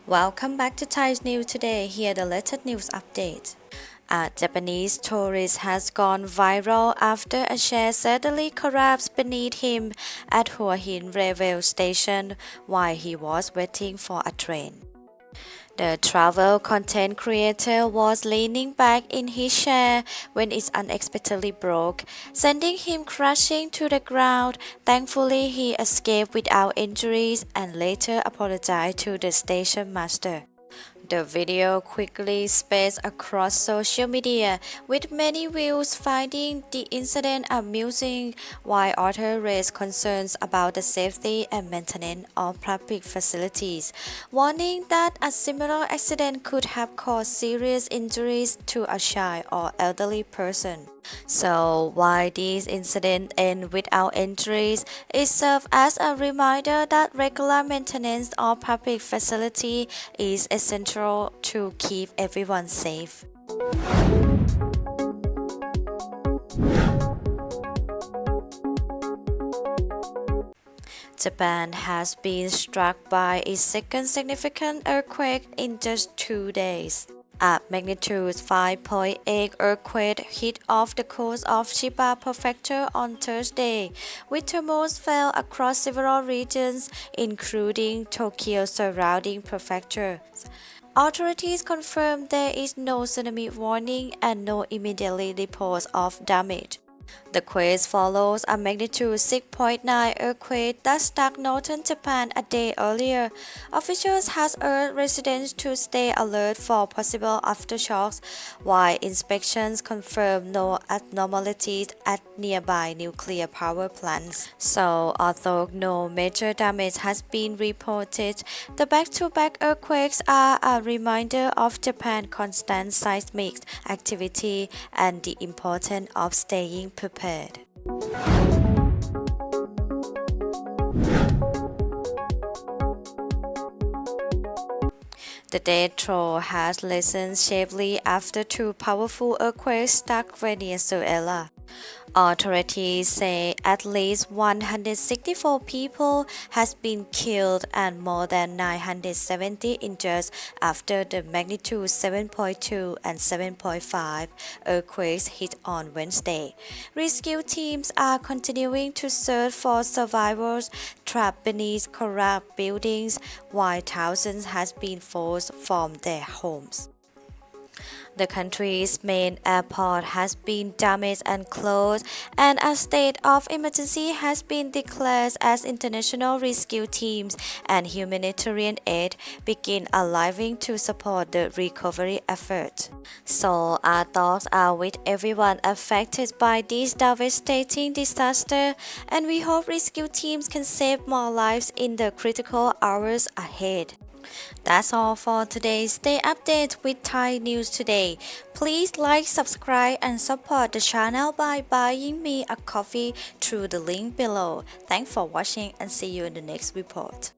Welcome back to Thai News Today. Here the latest news update. A Japanese tourist has gone viral after a chair suddenly collapsed beneath him at Hua Hin railway station while he was waiting for a train. The travel content creator was leaning back in his chair when it unexpectedly broke, sending him crashing to the ground. Thankfully, he escaped without injuries and later apologized to the station master. The video quickly spread across social media, with many views finding the incident amusing, while others raised concerns about the safety and maintenance of public facilities, warning that a similar accident could have caused serious injuries to a child or elderly person. So, while these incidents end without injuries, it serves as a reminder that regular maintenance of public facility is essential to keep everyone safe. Japan has been struck by its second significant earthquake in just 2 days. A magnitude 5.8 earthquake hit off the coast of Chiba Prefecture on Thursday, with tremors felt across several regions, including Tokyo's surrounding prefectures. Authorities confirmed there is no tsunami warning and no immediate reports of damage. The quake follows a magnitude 6.9 earthquake that struck northern Japan a day earlier. Officials have urged residents to stay alert for possible aftershocks, while inspections confirm no abnormalities at nearby nuclear power plants. So, although no major damage has been reported, the back-to-back earthquakes are a reminder of Japan's constant seismic activity and the importance of staying prepared. The death toll has lessened sharply after two powerful earthquakes struck Venezuela. Authorities say at least 164 people has been killed and more than 970 injured after the magnitude 7.2 and 7.5 earthquakes hit on Wednesday. Rescue teams are continuing to search for survivors trapped beneath collapsed buildings, while thousands has been forced from their homes. The country's main airport has been damaged and closed, and a state of emergency has been declared as international rescue teams and humanitarian aid begin arriving to support the recovery effort. So, our thoughts are with everyone affected by this devastating disaster, and we hope rescue teams can save more lives in the critical hours ahead. That's all for today. Stay updated with Thai News Today. Please like, subscribe, and support the channel by buying me a coffee through the link below. Thanks for watching and see you in the next report.